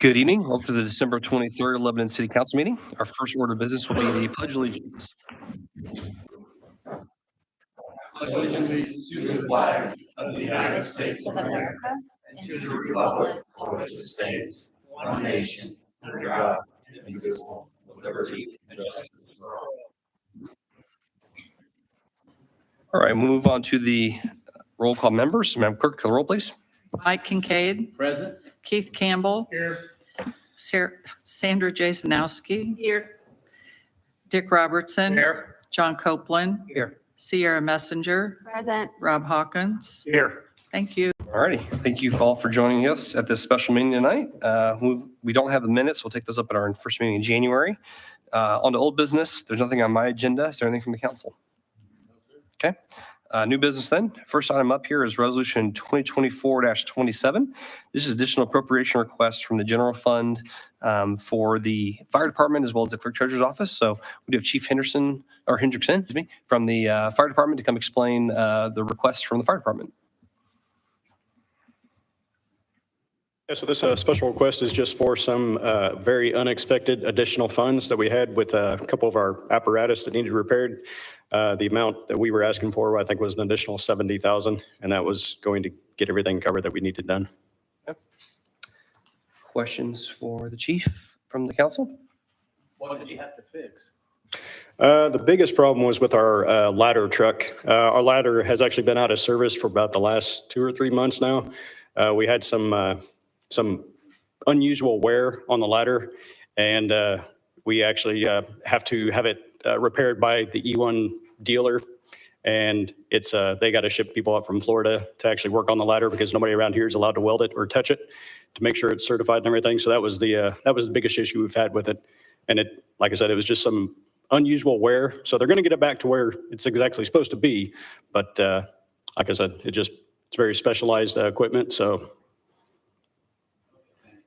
Good evening. Welcome to the December 23rd Lebanon City Council meeting. Our first order of business will be the Pledge of Allegiance. Pledge allegiance to the flag of the United States of America and to the republic for which it stands, one nation, under God, indivisible, with liberty and justice for all. All right, we'll move on to the roll call members. Madam Clerk, call the roll, please. Mike Kincaid. Present. Keith Campbell. Here. Sandra Jasanowski. Here. Dick Robertson. Here. John Copeland. Here. Sierra Messenger. Present. Rob Hawkins. Here. Thank you. All righty. Thank you all for joining us at this special meeting tonight. We don't have the minutes. We'll take those up at our first meeting in January. On to old business. There's nothing on my agenda. Is there anything from the council? Okay. New business then. First item up here is Resolution 2024-27. This is additional appropriation request from the general fund for the fire department as well as the clerk treasurer's office. So we do have Chief Hendrickson from the fire department to come explain the request from the fire department. Yeah, so this special request is just for some very unexpected additional funds that we had with a couple of our apparatus that needed repaired. The amount that we were asking for, I think, was an additional $70,000, and that was going to get everything covered that we needed done. Yep. Questions for the chief from the council? What did you have to fix? The biggest problem was with our ladder truck. Our ladder has actually been out of service for about the last 2 or 3 months now. We had some unusual wear on the ladder, and we actually have to have it repaired by the E1 dealer, and it's they got to ship people up from Florida to actually work on the ladder because nobody around here is allowed to weld it or touch it to make sure it's certified and everything. So that was the biggest issue we've had with it, and it, like I said, it was just some unusual wear. So they're going to get it back to where it's exactly supposed to be, but like I said, it's very specialized equipment. So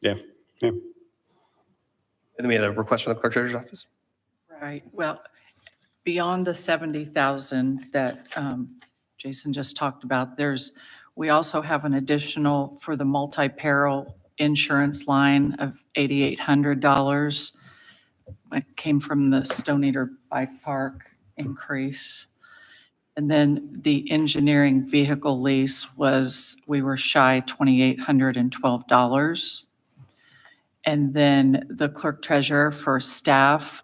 yeah. And then we had a request from the clerk treasurer's office. Right. Well, beyond the 70,000 that Jason just talked about, we also have an additional for the multi-peril insurance line of $8,800. It came from the Stone Eater Bike Park increase. And then the engineering vehicle lease we were shy $2,812. And then the clerk treasurer for staff,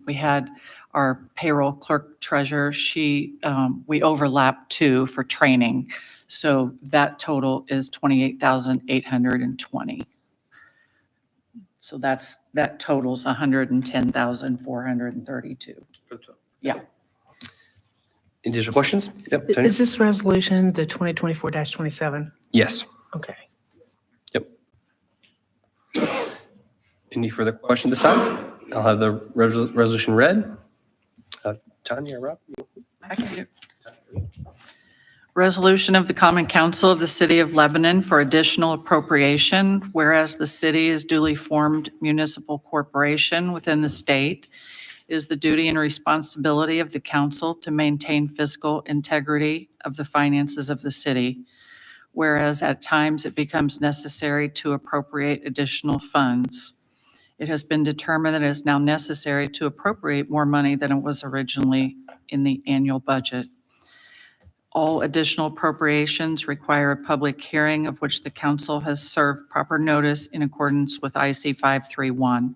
we had our payroll clerk treasurer, we overlapped 2 for training. So that total is $28,820. So that totals $110,432. Yeah. Any additional questions? Yep. Tanya? Is this resolution the 2024-27? Yes. Okay. Yep. Any further question this time? I'll have the resolution read. Tanya, Rob? I can do. Resolution of the Common Council of the City of Lebanon for additional appropriation, whereas the city is duly formed municipal corporation within the state, it is the duty and responsibility of the council to maintain fiscal integrity of the finances of the city, whereas at times it becomes necessary to appropriate additional funds. It has been determined that it is now necessary to appropriate more money than it was originally in the annual budget. All additional appropriations require a public hearing of which the council has served proper notice in accordance with IC 531.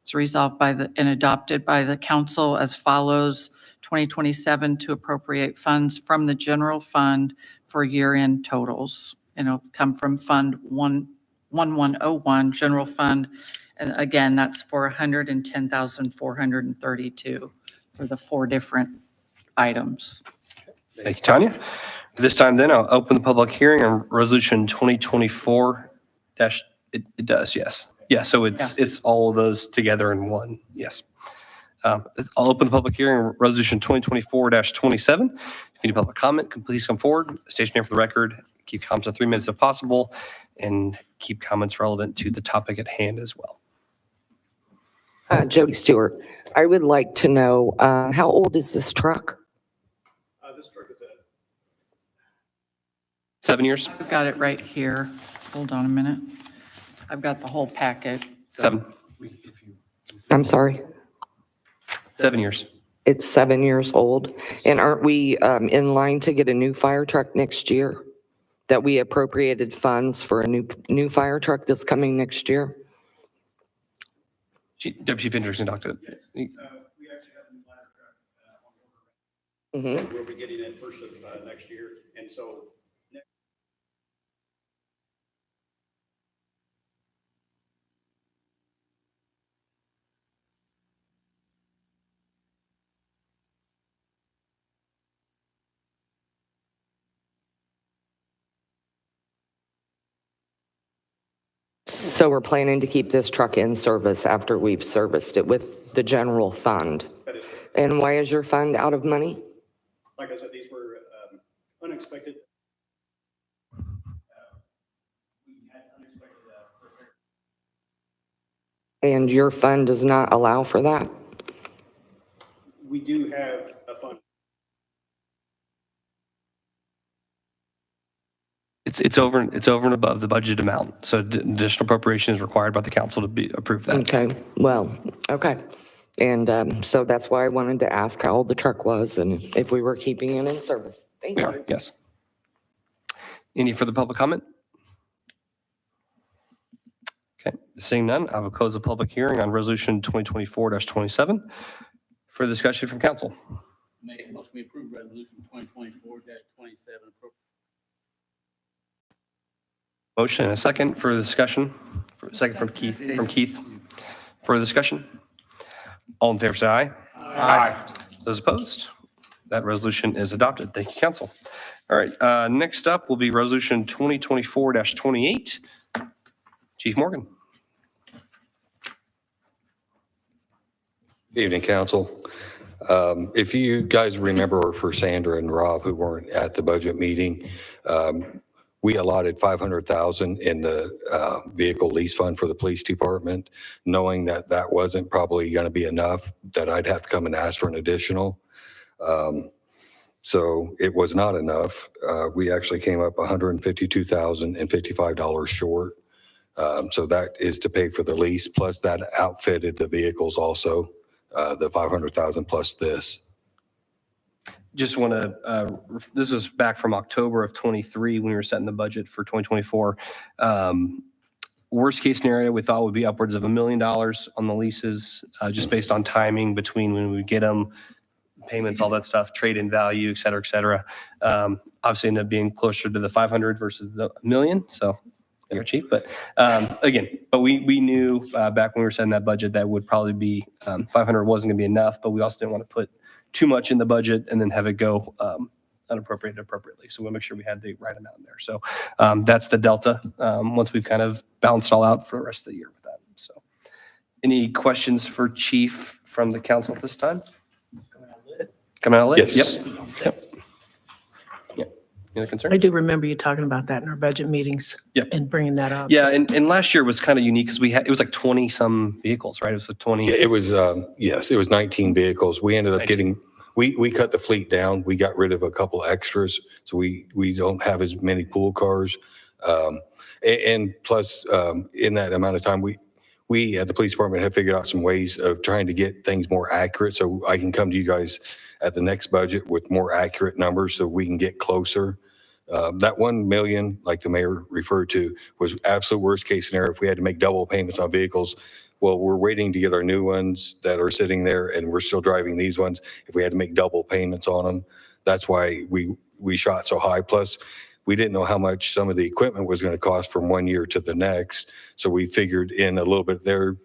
It's resolved and adopted by the council as follows: 2027 to appropriate funds from the general fund for year-end totals. And it'll come from Fund 1101, General Fund. And again, that's for $110,432 for the 4 different items. Thank you, Tanya. At this time then, I'll open the public hearing on resolution 2024 it does, yes. Yeah, so it's all of those together in one, yes. I'll open the public hearing on resolution 2024-27. If any public comment, please come forward, state your name for the record, keep comments on 3 minutes if possible, and keep comments relevant to the topic at hand as well. Jody Stewart. I would like to know, how old is this truck? This truck is 7 years? I've got it right here. Hold on a minute. I've got the whole packet. 7, I'm sorry, 7 years. it's 7 years old. And aren't we in line to get a new fire truck next year? That we appropriated funds for a new fire truck that's coming next year? Deputy Chief Engineer can talk to it. We actually have a new ladder truck on order. Mhm. We'll be getting it first of next year. And so So we're planning to keep this truck in service after we've serviced it with the general fund. that is correct. And why is your fund out of money? Like I said, these were unexpected. We had unexpected repair. And your fund does not allow for that? We do have a fund. It's over and above the budget amount. So additional appropriation is required by the council to be approve that. Okay, well, okay. And so that's why I wanted to ask how old the truck was and if we were keeping it in service. Thank We you. are, yes. Any further public comment? Okay, seeing none, I will close the public hearing on resolution 2024-27. For discussion from council. Make a motion we approve resolution 2024-27. Motion and a second for the discussion. Second from Keith. For the discussion. All in favor, say aye. Aye. Those opposed? That resolution is adopted. Thank you, council. All right, next up will be resolution 2024-28. Chief Morgan. Good evening, council. If you guys remember, for Sandra and Rob, who weren't at the budget meeting, we allotted $500,000 in the vehicle lease fund for the police department, knowing that that wasn't probably going to be enough, that I'd have to come and ask for an additional. So it was not enough. We actually came up $152,055 short. So that is to pay for the lease, plus that outfitted the vehicles also, the $500,000 plus this. Just want to, this was back from October of 23 when we were setting the budget for 2024. Worst case scenario, we thought would be upwards of $1 million on the leases, just based on timing between when we get them, payments, all that stuff, trade-in value, et cetera, et cetera. Obviously ended up being closer to the 500 versus the million. So they're cheap, but we knew back when we were setting that budget that would probably be 500 wasn't going to be enough, but we also didn't want to put too much in the budget and then have it go unappropriated appropriately. So we'll make sure we had the right amount in there. So that's the delta once we've kind of balanced all out for the rest of the year with that. So any questions for Chief from the council at this time? Coming out lit? Yes. Yep. Any other concern? I do remember you talking about that in our budget meetings. Yep. And bringing that up. Yeah, and last year was kind of unique because it was like 20 some vehicles, right? It was like 20. It was, yes, it was 19 vehicls. We ended up 19. getting, we cut the fleet down. We got rid of a couple extras. So we don't have as many pool cars. And plus, in that amount of time, we at the police department have figured out some ways of trying to get things more accurate. So I can come to you guys at the next budget with more accurate numbers so we can get closer. That 1 million, like the mayor referred to, was absolute worst case scenario if we had to make double payments on vehicles. Well, we're waiting to get our new ones that are sitting there and we're still driving these ones. If we had to make double payments on them, that's why we shot so high. Plus, we didn't know how much some of the equipment was going to cost from 1 year to the next. So we figured in a little bit there,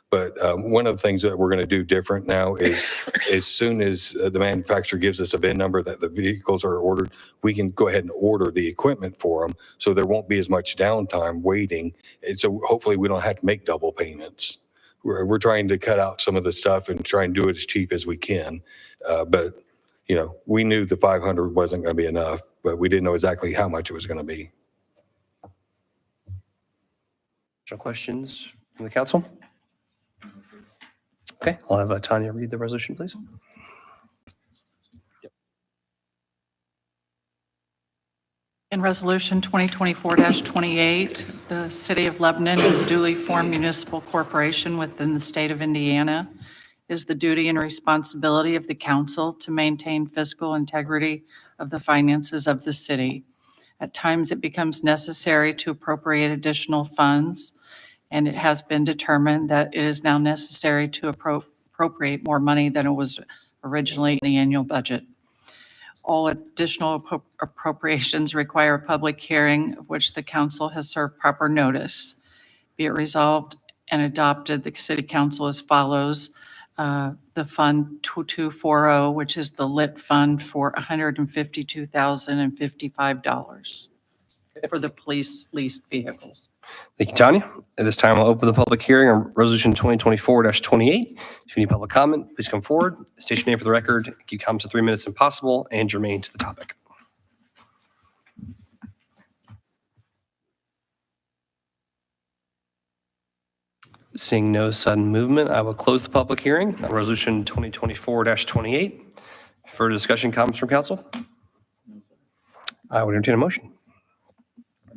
but one of the things that we're going to do different now is as soon as the manufacturer gives us a VIN number that the vehicles are ordered, we can go ahead and order the equipment for them. So there won't be as much downtime waiting. And so hopefully we don't have to make double payments. We're trying to cut out some of the stuff and try and do it as cheap as we can. But we knew the 500 wasn't going to be enough, but we didn't know exactly how much it was going to be. Additional questions from the council? Okay, I'll have Tanya read the resolution, please. In Resolution 2024-28, the City of Lebanon is duly formed municipal corporation within the state of Indiana. It is the duty and responsibility of the council to maintain fiscal integrity of the finances of the city. At times, it becomes necessary to appropriate additional funds, and it has been determined that it is now necessary to appropriate more money than it was originally in the annual budget. All additional appropriations require a public hearing of which the council has served proper notice. Be it resolved and adopted, the city council as follows. The Fund 2240, which is the lit fund for $152,055 for the police leased vehicles. Thank you, Tanya. At this time, I'll open the public hearing on Resolution 2024-28. If you need public comment, please come forward. State your name for the record. Keep comments to 3 minutes if possible and germane to the topic. Seeing no sudden movement, I will close the public hearing on Resolution 2024-28. Further discussion, comments from council? I would entertain a motion.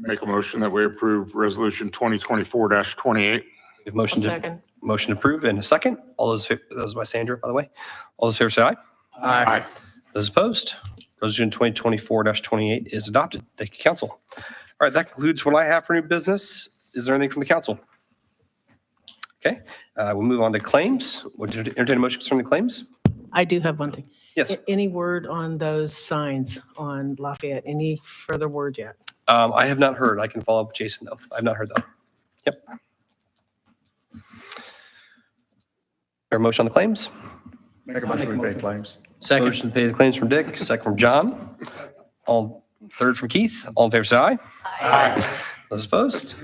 Make a motion that we approve Resolution 2024-28. We have motion to Second. motion approved and a second. All those by Sandra, by the way. All those in favor say aye. Aye. Those opposed? Resolution 2024-28 is adopted. Thank you, council. All right, that concludes what I have for new business. Is there anything from the council? Okay, we'll move on to claims. Would you entertain a motion concerning the claims? I do have one thing. Yes. Any word on those signs on Lafayette? Any further word yet? I have not heard. I can follow up with Jason, though. I've not heard that. Yep. Our motion on the claims? Make a motion to pay claims. Second. Motion to pay the claims from Dick, second from John. Third from Keith. All in favor, say aye. Aye. Those opposed?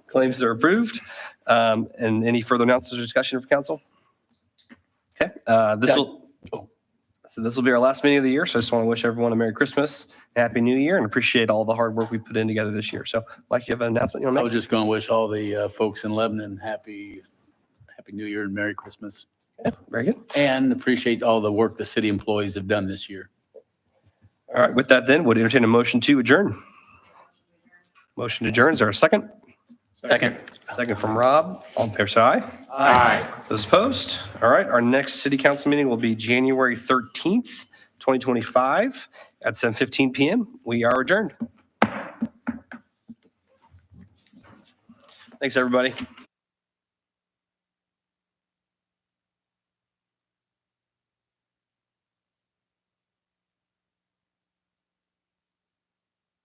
Claims are approved. And any further announcements or discussion from council? Okay, this will be our last meeting of the year, so I just want to wish everyone a Merry Christmas, Happy New Year, and appreciate all the hard work we put in together this year. So, Mike, you have an announcement you want I to was make? just going to wish all the folks in Lebanon happy New Year and Merry Christmas. Very good. And appreciate all the work the city employees have done this year. All right, with that then, would entertain a motion to adjourn. Motion to adjourn, is there a second? Second. Second from Rob. All in favor, say aye. Aye. Those opposed? All right, our next city council meeting will be January 13th, 2025 at 7:15 PM. We are adjourned. Thanks, everybody.